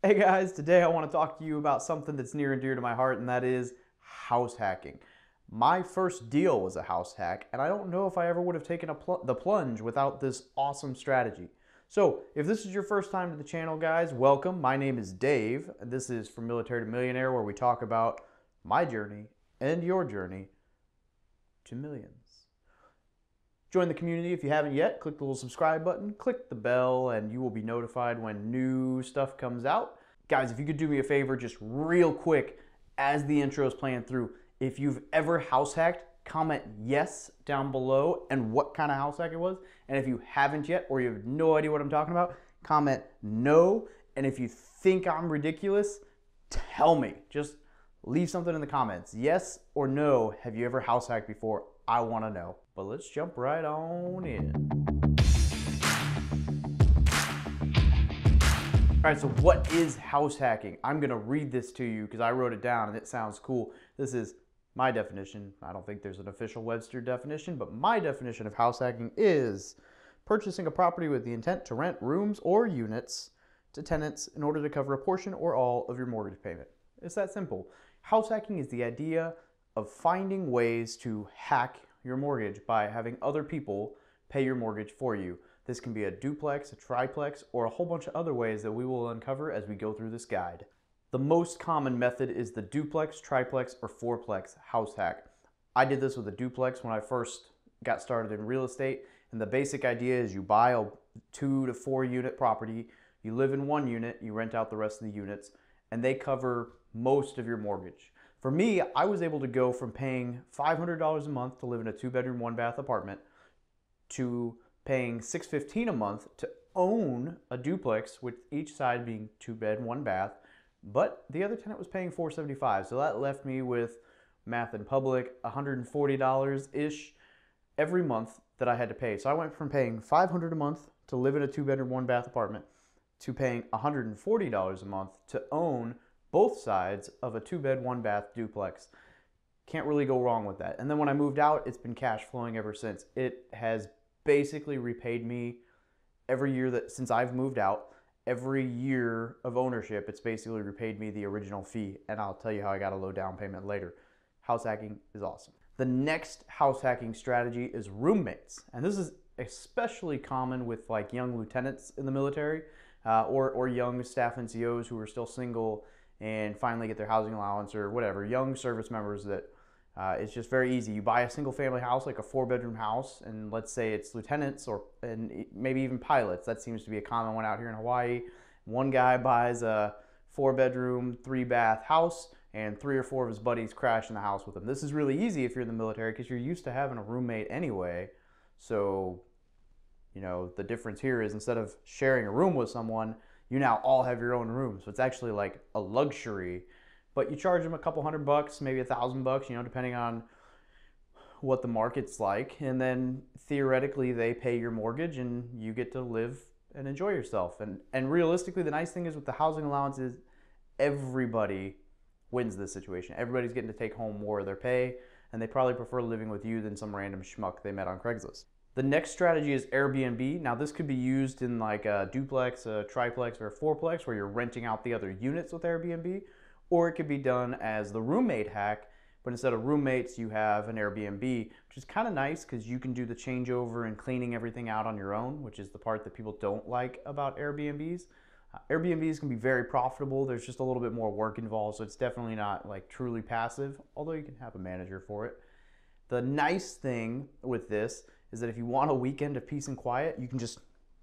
Hey guys, today I want to talk to you about something that's near and dear to my heart, and that is house hacking. My first deal was a house hack, and I don't know if I ever would have taken the plunge without this awesome strategy. So, if this is your first time to the channel, guys, welcome. My name is Dave. This is From Military to Millionaire, where we talk about my journey and your journey to millions. Join the community if you haven't yet. Click the little subscribe button, click the bell, and you will be notified when new stuff comes out. Guys, if you could do me a favor, just real quick, as the intro is playing through, if you've ever house hacked, comment yes down below and what kind of house hack it was. And if you haven't yet, or you have no idea what I'm talking about, comment no. And if you think I'm ridiculous, tell me. Just leave something in the comments. Yes or no, have you ever house hacked before? I want to know. But let's jump right on in. All right, so what is house hacking? I'm gonna read this to you because I wrote it down and it sounds cool. This is my definition. I don't think there's an official Webster definition, but my definition of house hacking is purchasing a property with the intent to rent rooms or units to tenants in order to cover a portion or all of your mortgage payment. It's that simple. House hacking is the idea of finding ways to hack your mortgage by having other people pay your mortgage for you. This can be a duplex, a triplex, or a whole bunch of other ways that we will uncover as we go through this guide. The most common method is the duplex, triplex, or fourplex house hack. I did this with a duplex when I first got started in real estate, and the basic idea is you buy a 2 to 4 unit property, you live in one unit, you rent out the rest of the units, and they cover most of your mortgage. For me, I was able to go from paying $500 a month to live in a 2-bedroom, 1-bath apartment to paying $615 a month to own a duplex, with each side being 2-bed, 1-bath, but the other tenant was paying $475. So that left me with, math in public, $140-ish every month that I had to pay. So I went from paying $500 a month to live in a 2-bedroom, 1-bath apartment to paying $140 a month to own both sides of a 2-bed, 1-bath duplex. Can't really go wrong with that. And then when I moved out, it's been cash flowing ever since. It has basically repaid me every year that since I've moved out. Every year of ownership, it's basically repaid me the original fee, and I'll tell you how I got a low down payment later. House hacking is awesome. The next house hacking strategy is roommates, and this is especially common with like young lieutenants in the military, or young staff NCOs who are still single and finally get their housing allowance or whatever. Young service members that it's just very easy. You buy a single family house, like a 4-bedroom house, and let's say it's lieutenants and maybe even pilots. That seems to be a common one out here in Hawaii. One guy buys a 4-bedroom, 3-bath house, and 3 or 4 of his buddies crash in the house with him. This is really easy if you're in the military because you're used to having a roommate anyway. So, you know, the difference here is instead of sharing a room with someone, you now all have your own room. So it's actually like a luxury. But you charge them a couple $100, maybe $1,000, you know, depending on what the market's like. And then theoretically, they pay your mortgage and you get to live and enjoy yourself. And realistically, the nice thing is with the housing allowance is everybody wins this situation. Everybody's getting to take home more of their pay, and they probably prefer living with you than some random schmuck they met on Craigslist. The next strategy is Airbnb. Now this could be used in like a duplex, a triplex, or a fourplex where you're renting out the other units with Airbnb. Or it could be done as the roommate hack, but instead of roommates, you have an Airbnb, which is kind of nice because you can do the changeover and cleaning everything out on your own, which is the part that people don't like about Airbnbs. Airbnbs can be very profitable. There's just a little bit more work involved, so it's definitely not like truly passive, although you can have a manager for it. The nice thing with this is that if you want a weekend of peace and quiet, you can just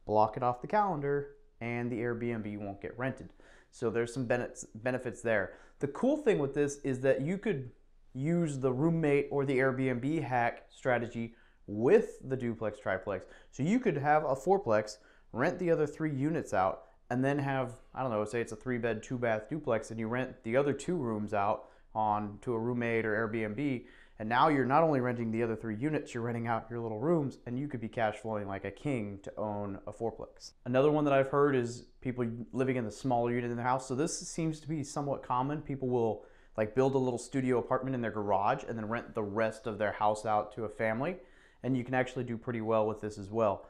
block it off the calendar and the Airbnb won't get rented. So there's some benefits there. The cool thing with this is that you could use the roommate or the Airbnb hack strategy with the duplex triplex. So you could have a fourplex, rent the other 3 units out, and then have, I don't know, say it's a 3-bed, 2-bath duplex, and you rent the other 2 rooms out to a roommate or Airbnb. And now you're not only renting the other 3 units, you're renting out your little rooms, and you could be cash flowing like a king to own a fourplex. Another one that I've heard is people living in the smaller unit in their house. So this seems to be somewhat common. People will like build a little studio apartment in their garage and then rent the rest of their house out to a family. And you can actually do pretty well with this as well.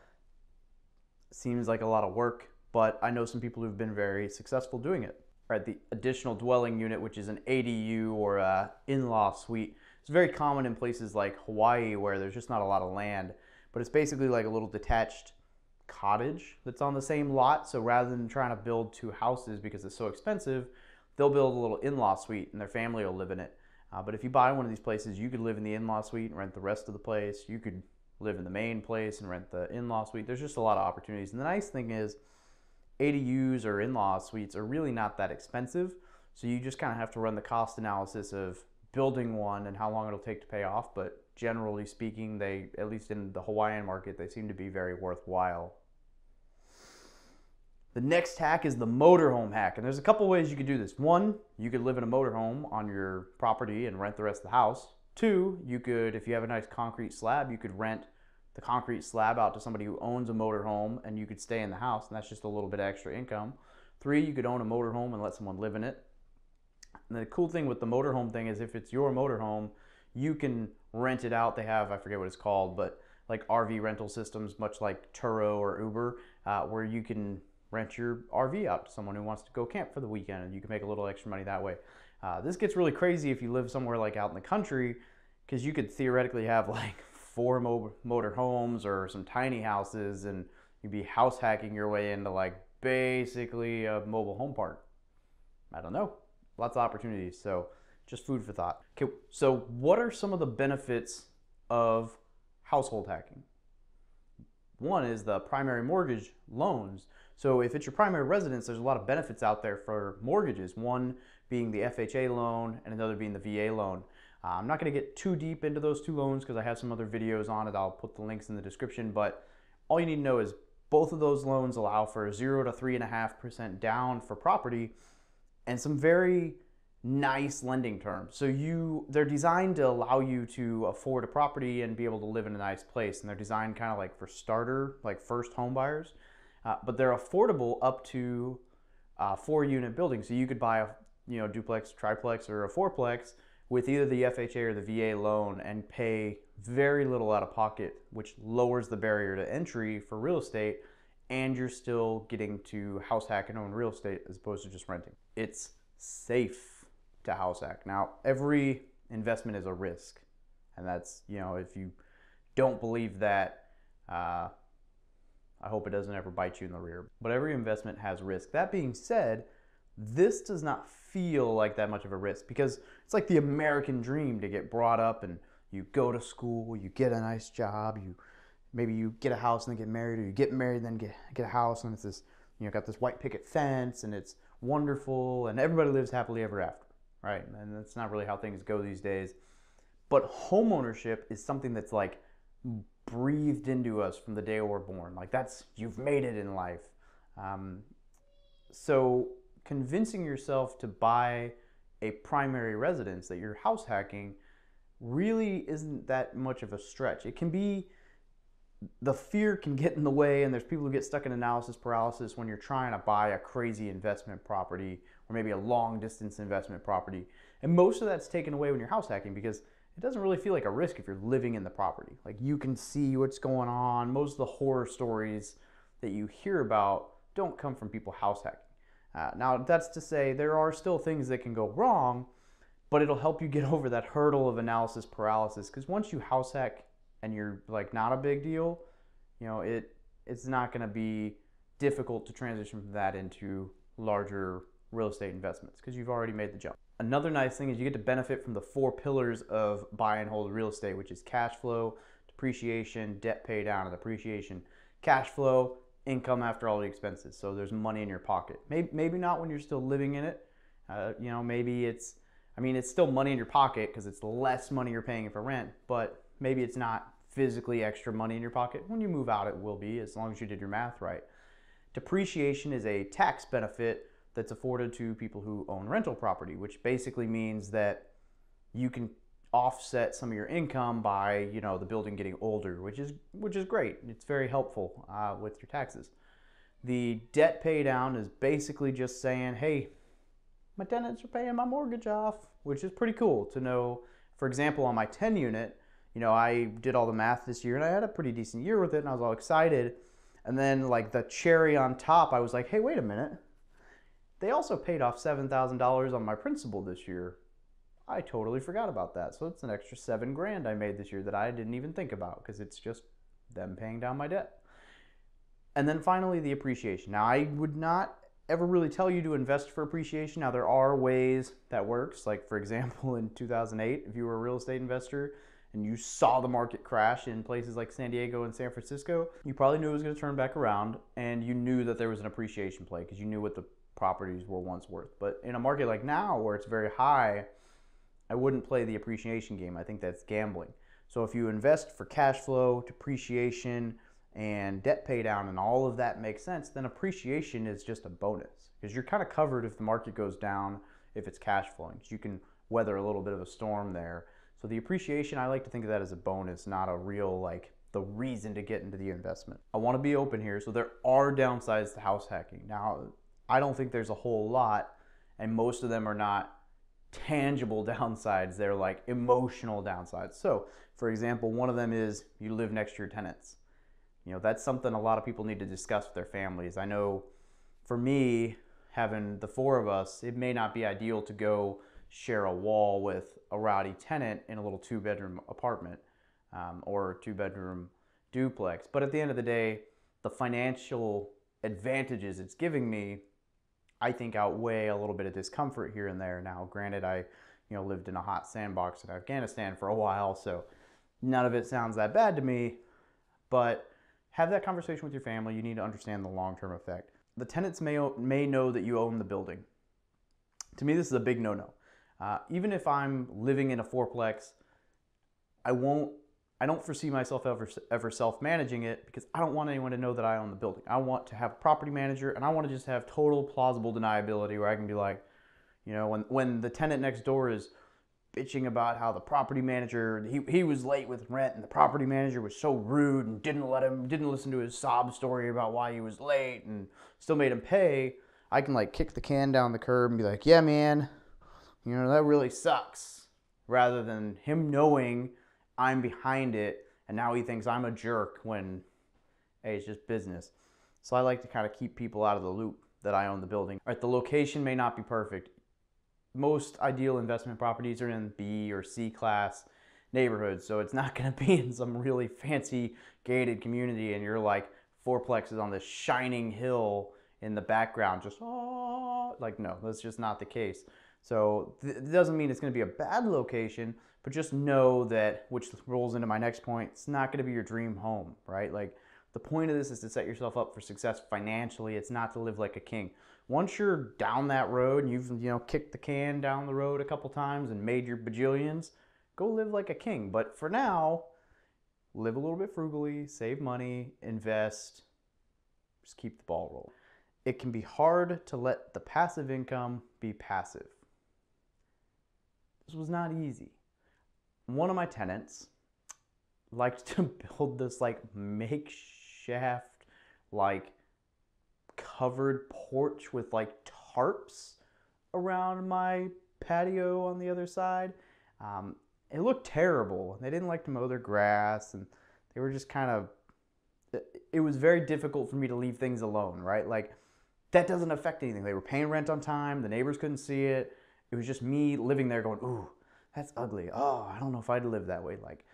Seems like a lot of work, but I know some people who've been very successful doing it. Right, the additional dwelling unit, which is an ADU or a in-law suite, it's very common in places like Hawaii where there's just not a lot of land, but it's basically like a little detached cottage that's on the same lot. So rather than trying to build two houses because it's so expensive, they'll build a little in-law suite and their family will live in it. But if you buy one of these places, you could live in the in-law suite and rent the rest of the place. You could live in the main place and rent the in-law suite. There's just a lot of opportunities. And the nice thing is ADUs or in-law suites are really not that expensive. So you just kind of have to run the cost analysis of building one and how long it'll take to pay off. But generally speaking, they, at least in the Hawaiian market, they seem to be very worthwhile. The next hack is the motorhome hack. And there's a couple ways you could do this. One, you could live in a motorhome on your property and rent the rest of the house. Two, you could, if you have a nice concrete slab, you could rent the concrete slab out to somebody who owns a motorhome and you could stay in the house, and that's just a little bit of extra income. Three, you could own a motorhome and let someone live in it. And the cool thing with the motorhome thing is if it's your motorhome, you can rent it out. They have, I forget what it's called, but like RV rental systems, much like Turo or Uber, where you can rent your RV out to someone who wants to go camp for the weekend and you can make a little extra money that way. This gets really crazy if you live somewhere like out in the country, because you could theoretically have like 4 motor homes or some tiny houses and you'd be house hacking your way into like basically a mobile home park. I don't know. Lots of opportunities. So just food for thought. Okay, so what are some of the benefits of household hacking? One is the primary mortgage loans. So if it's your primary residence, there's a lot of benefits out there for mortgages. One being the FHA loan and another being the VA loan. I'm not going to get too deep into those two loans because I have some other videos on it. I'll put the links in the description, but all you need to know is both of those loans allow for 0 to 3.5% down for property and some very nice lending terms. So they're designed to allow you to afford a property and be able to live in a nice place, and they're designed kind of like for starter, like first home buyers, but they're affordable up to 4-unit buildings. So you could buy a duplex, triplex, or a fourplex with either the FHA or the VA loan and pay very little out of pocket, which lowers the barrier to entry for real estate, and you're still getting to house hack and own real estate as opposed to just renting. It's safe to house hack. Now, every investment is a risk, and that's, if you don't believe that, I hope it doesn't ever bite you in the rear. But every investment has risk. That being said, this does not feel like that much of a risk because it's like the American dream to get brought up and you go to school, you get a nice job, maybe you get a house and then get married, or you get married and then get a house and it's this, got this white picket fence and it's wonderful and everybody lives happily ever after, right? And that's not really how things go these days. But home ownership is something that's like breathed into us from the day we're born. Like you've made it in life. So convincing yourself to buy a primary residence that you're house hacking really isn't that much of a stretch. It can be, the fear can get in the way, and there's people who get stuck in analysis paralysis when you're trying to buy a crazy investment property or maybe a long distance investment property. And most of that's taken away when you're house hacking because it doesn't really feel like a risk if you're living in the property. Like you can see what's going on. Most of the horror stories that you hear about don't come from people house hacking. Now, that's to say there are still things that can go wrong, but it'll help you get over that hurdle of analysis paralysis, because once you house hack and you're like not a big deal, it's not going to be difficult to transition from that into larger real estate investments because you've already made the jump. Another nice thing is you get to benefit from the 4 pillars of buy and hold real estate, which is cash flow, depreciation, debt pay down, and appreciation. Cash flow, income after all the expenses. So there's money in your pocket. Maybe not when you're still living in it. Maybe it's still money in your pocket because it's less money you're paying for rent, but maybe it's not physically extra money in your pocket. When you move out, it will be, as long as you did your math right. Depreciation is a tax benefit that's afforded to people who own rental property, which basically means that you can offset some of your income by the building getting older, which is great. It's very helpful with your taxes. The debt pay down is basically just saying, hey, my tenants are paying my mortgage off, which is pretty cool to know. For example, on my 10 unit, I did all the math this year and I had a pretty decent year with it and I was all excited. And then like the cherry on top, I was like, hey, wait a minute. They also paid off $7,000 on my principal this year. I totally forgot about that. So it's an extra $7,000 I made this year that I didn't even think about because it's just them paying down my debt. And then finally, the appreciation. Now, I would not ever really tell you to invest for appreciation. Now, there are ways that works. Like, for example, in 2008, if you were a real estate investor and you saw the market crash in places like San Diego and San Francisco, you probably knew it was going to turn back around, and you knew that there was an appreciation play because you knew what the properties were once worth. But in a market like now, where it's very high, I wouldn't play the appreciation game. I think that's gambling. So if you invest for cash flow, depreciation, and debt pay down, and all of that makes sense, then appreciation is just a bonus because you're kind of covered if the market goes down, if it's cash flowing. So you can weather a little bit of a storm there. So the appreciation, I like to think of that as a bonus, not a real like the reason to get into the investment. I want to be open here. So there are downsides to house hacking. Now, I don't think there's a whole lot, and most of them are not tangible downsides. They're like emotional downsides. So for example, one of them is you live next to your tenants. You know, that's something a lot of people need to discuss with their families. I know for me, having the four of us, it may not be ideal to go share a wall with a rowdy tenant in a little 2-bedroom apartment or 2-bedroom duplex. But at the end of the day, the financial advantages it's giving me, I think, outweigh a little bit of discomfort here and there. Now, granted, I lived in a hot sandbox in Afghanistan for a while, so none of it sounds that bad to me, but have that conversation with your family. You need to understand the long-term effect. The tenants may know that you own the building. To me, this is a big no-no. Even if I'm living in a fourplex, I don't foresee myself ever self-managing it because I don't want anyone to know that I own the building. I want to have a property manager, and I want to just have total plausible deniability where I can be like, when the tenant next door is bitching about how the property manager, he was late with rent and the property manager was so rude and didn't listen to his sob story about why he was late and still made him pay, I can like kick the can down the curb and be like, yeah, man, that really sucks. Rather than him knowing I'm behind it and now he thinks I'm a jerk when, hey, it's just business. So I like to kind of keep people out of the loop that I own the building. All right, the location may not be perfect. Most ideal investment properties are in B or C class neighborhoods, so it's not going to be in some really fancy gated community and you're like fourplexes on this shining hill in the background, just like, no, that's just not the case. So it doesn't mean it's going to be a bad location, but just know that, which rolls into my next point, it's not going to be your dream home, right? Like, the point of this is to set yourself up for success financially. It's not to live like a king. Once you're down that road and you've kicked the can down the road a couple times and made your bajillions, go live like a king. But for now, live a little bit frugally, save money, invest, just keep the ball rolling. It can be hard to let the passive income be passive. This was not easy. One of my tenants liked to build this like makeshift like covered porch with like tarps around my patio on the other side. It looked terrible. They didn't like to mow their grass and they were just kind of, it was very difficult for me to leave things alone, right? Like, that doesn't affect anything. They were paying rent on time. The neighbors couldn't see it. It was just me living there going, ooh, that's ugly. Oh, I don't know if I'd live that way. Like,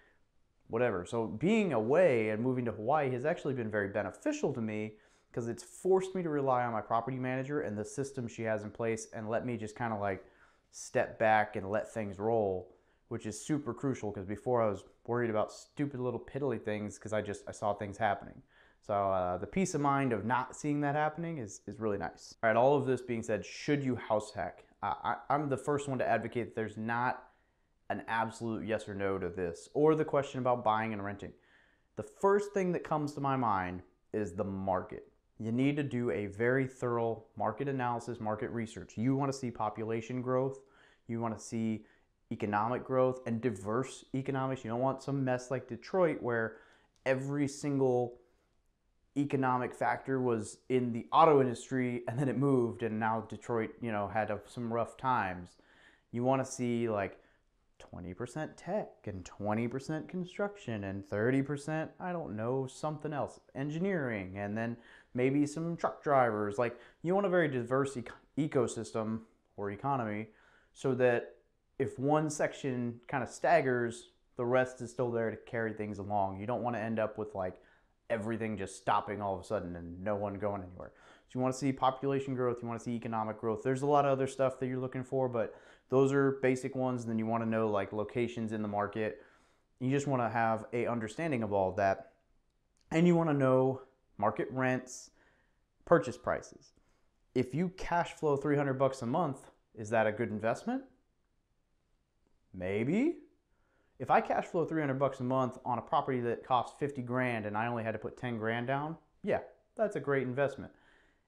whatever. So being away and moving to Hawaii has actually been very beneficial to me because it's forced me to rely on my property manager and the system she has in place and let me just kind of like step back and let things roll, which is super crucial because before I was worried about stupid little piddly things because I saw things happening. So the peace of mind of not seeing that happening is really nice. All right, all of this being said, should you house hack? I'm the first one to advocate that there's not an absolute yes or no to this, or the question about buying and renting. The first thing that comes to my mind is the market. You need to do a very thorough market analysis, market research. You want to see population growth. You want to see economic growth and diverse economics. You don't want some mess like Detroit where every single economic factor was in the auto industry and then it moved and now Detroit, had some rough times. You want to see like 20% tech and 20% construction and 30%, I don't know, something else, engineering, and then maybe some truck drivers. Like, you want a very diverse ecosystem or economy so that if one section kind of staggers, the rest is still there to carry things along. You don't want to end up with like everything just stopping all of a sudden and no one going anywhere. So you want to see population growth, you want to see economic growth. There's a lot of other stuff that you're looking for, but those are basic ones. And then you want to know like locations in the market. You just want to have a understanding of all of that. And you want to know market rents, purchase prices. If you cash flow $300 a month, is that a good investment? Maybe. If I cash flow $300 a month on a property that costs 50 grand and I only had to put 10 grand down, yeah, that's a great investment.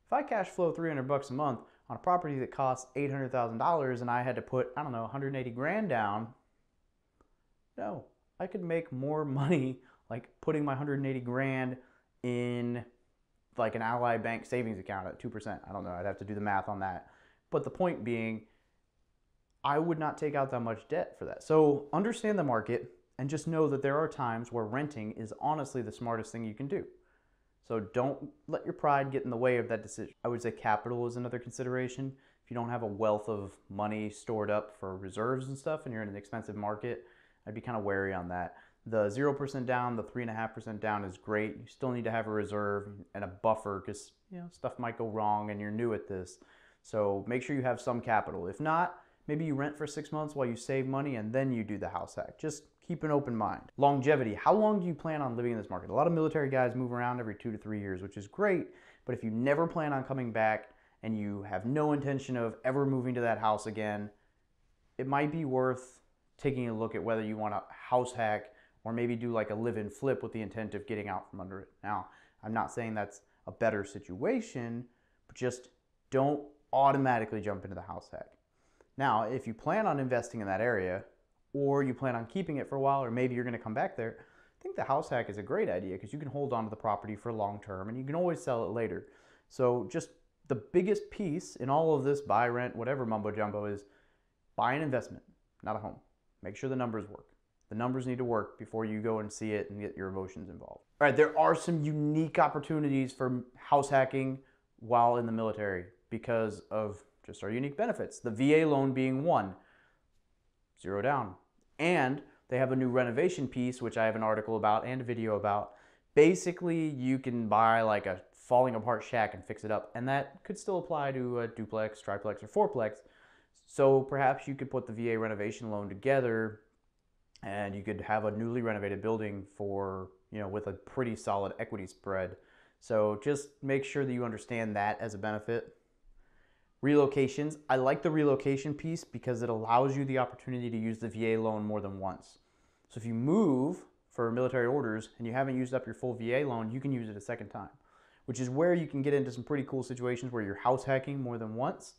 If I cash flow $300 a month on a property that costs $800,000 and I had to put, I don't know, 180 grand down, no, I could make more money like putting my 180 grand in like an Ally Bank savings account at 2%. I don't know, I'd have to do the math on that. But the point being, I would not take out that much debt for that. So understand the market and just know that there are times where renting is honestly the smartest thing you can do. So don't let your pride get in the way of that decision. I would say capital is another consideration. If you don't have a wealth of money stored up for reserves and stuff and you're in an expensive market, I'd be kind of wary on that. The 0% down, the 3.5% down is great. You still need to have a reserve and a buffer because stuff might go wrong and you're new at this. So make sure you have some capital. If not, maybe you rent for 6 months while you save money and then you do the house hack. Just keep an open mind. Longevity. How long do you plan on living in this market? A lot of military guys move around every 2 to 3 years, which is great. But if you never plan on coming back and you have no intention of ever moving to that house again, it might be worth taking a look at whether you want to house hack or maybe do like a live-in flip with the intent of getting out from under it. Now, I'm not saying that's a better situation, but just don't automatically jump into the house hack. Now, if you plan on investing in that area, or you plan on keeping it for a while, or maybe you're going to come back there, I think the house hack is a great idea because you can hold on to the property for long term and you can always sell it later. So just the biggest piece in all of this buy, rent, whatever mumbo jumbo is buy an investment, not a home. Make sure the numbers work. The numbers need to work before you go and see it and get your emotions involved. All right, there are some unique opportunities for house hacking while in the military because of just our unique benefits. The VA loan being one, 0 down. And they have a new renovation piece, which I have an article about and a video about. Basically, you can buy like a falling apart shack and fix it up. And that could still apply to a duplex, triplex, or fourplex. So perhaps you could put the VA renovation loan together and you could have a newly renovated building for, with a pretty solid equity spread. So just make sure that you understand that as a benefit. Relocations. I like the relocation piece because it allows you the opportunity to use the VA loan more than once. So if you move for military orders and you haven't used up your full VA loan, you can use it a second time, which is where you can get into some pretty cool situations where you're house hacking more than once.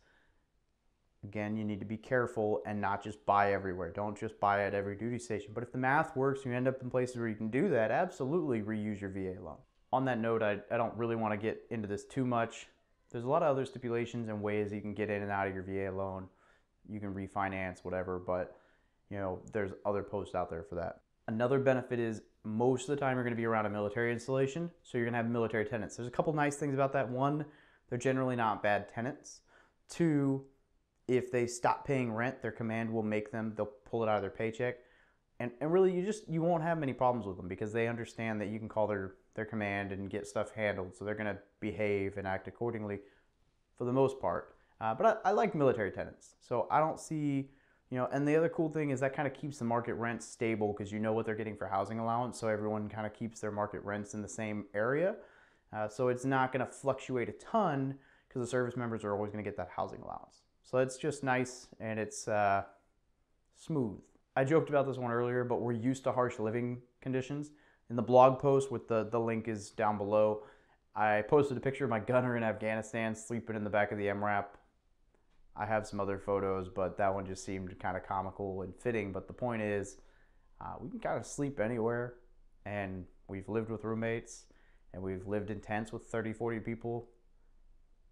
Again, you need to be careful and not just buy everywhere. Don't just buy at every duty station. But if the math works, you end up in places where you can do that, absolutely reuse your VA loan. On that note, I don't really want to get into this too much. There's a lot of other stipulations and ways you can get in and out of your VA loan. You can refinance, whatever, but there's other posts out there for that. Another benefit is most of the time you're going to be around a military installation, so you're going to have military tenants. There's a couple nice things about that. One, they're generally not bad tenants. Two, if they stop paying rent, their command will they'll pull it out of their paycheck. And really, you won't have many problems with them because they understand that you can call their command and get stuff handled. So they're going to behave and act accordingly for the most part. But I like military tenants. So I don't see, and the other cool thing is that kind of keeps the market rents stable because you know what they're getting for housing allowance. So everyone kind of keeps their market rents in the same area. So it's not going to fluctuate a ton because the service members are always going to get that housing allowance. So it's just nice and it's smooth. I joked about this one earlier, but we're used to harsh living conditions. In the blog post, with the link is down below, I posted a picture of my gunner in Afghanistan sleeping in the back of the MRAP. I have some other photos, but that one just seemed kind of comical and fitting. But the point is, we can kind of sleep anywhere, and we've lived with roommates, and we've lived in tents with 30, 40 people.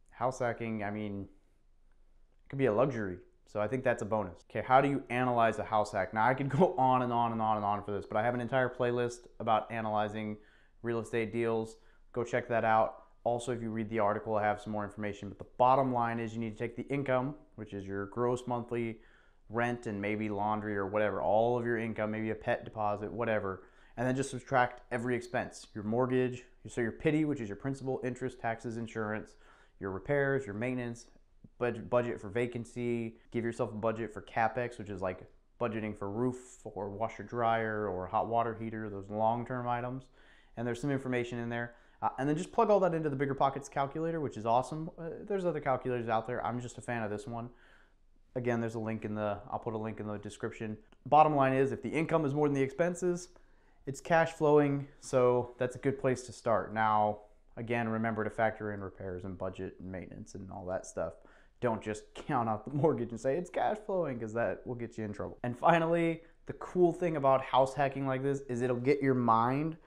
House hacking, I mean, it could be a luxury. So I think that's a bonus. Okay, how do you analyze a house hack? Now I could go on and on and on and on for this, but I have an entire playlist about analyzing real estate deals. Go check that out. Also, if you read the article, I have some more information. But the bottom line is you need to take the income, which is your gross monthly rent and maybe laundry or whatever, all of your income, maybe a pet deposit, whatever, and then just subtract every expense. Your mortgage, so your PITI, which is your principal, interest, taxes, insurance, your repairs, your maintenance, budget for vacancy, give yourself a budget for CapEx, which is like budgeting for roof or washer dryer or hot water heater, those long-term items. And there's some information in there. And then just plug all that into the Bigger Pockets calculator, which is awesome. There's other calculators out there. I'm just a fan of this one. Again, there's a link I'll put a link in the description. Bottom line is, if the income is more than the expenses, it's cash flowing, so that's a good place to start. Now, again, remember to factor in repairs and budget and maintenance and all that stuff. Don't just count out the mortgage and say it's cash flowing, because that will get you in trouble. And finally, the cool thing about house hacking like this is it'll get your mind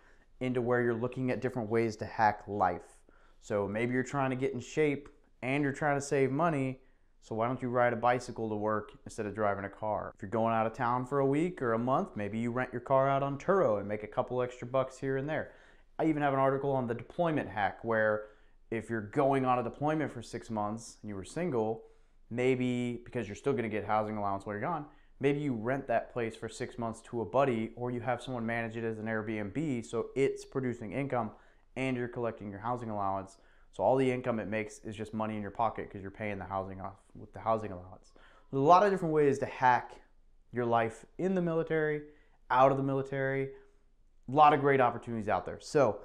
into where you're looking at different ways to hack life. So maybe you're trying to get in shape and you're trying to save money, so why don't you ride a bicycle to work instead of driving a car? If you're going out of town for a week or a month, maybe you rent your car out on Turo and make a couple extra bucks here and there. I even have an article on the deployment hack where if you're going on a deployment for 6 months and you were single, maybe because you're still gonna get housing allowance while you're gone, maybe you rent that place for 6 months to a buddy, or you have someone manage it as an Airbnb so it's producing income and you're collecting your housing allowance. So all the income it makes is just money in your pocket because you're paying the housing off with the housing allowance. There's a lot of different ways to hack your life in the military, out of the military. A lot of great opportunities out there. So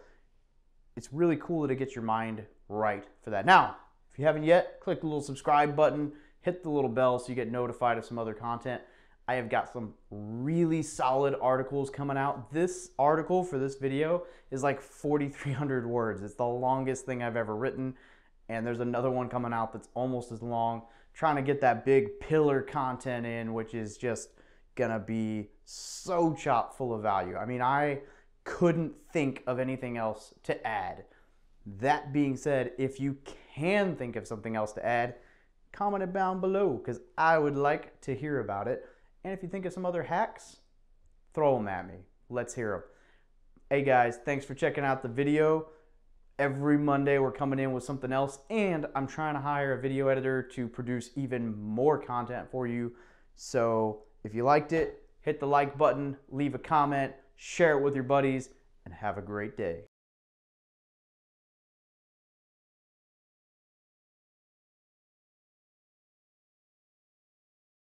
it's really cool to get your mind right for that. Now, if you haven't yet, click the little subscribe button, hit the little bell so you get notified of some other content. I have got some really solid articles coming out. This article for this video is like 4,300 words. It's the longest thing I've ever written. And there's another one coming out that's almost as long. Trying to get that big pillar content in, which is just gonna be so chock full of value. I mean, I couldn't think of anything else to add. That being said, if you can think of something else to add, comment it down below, because I would like to hear about it. And if you think of some other hacks, throw them at me. Let's hear them. Hey guys, thanks for checking out the video. Every Monday we're coming in with something else, and I'm trying to hire a video editor to produce even more content for you. So if you liked it, hit the like button, leave a comment, share it with your buddies, and have a great day.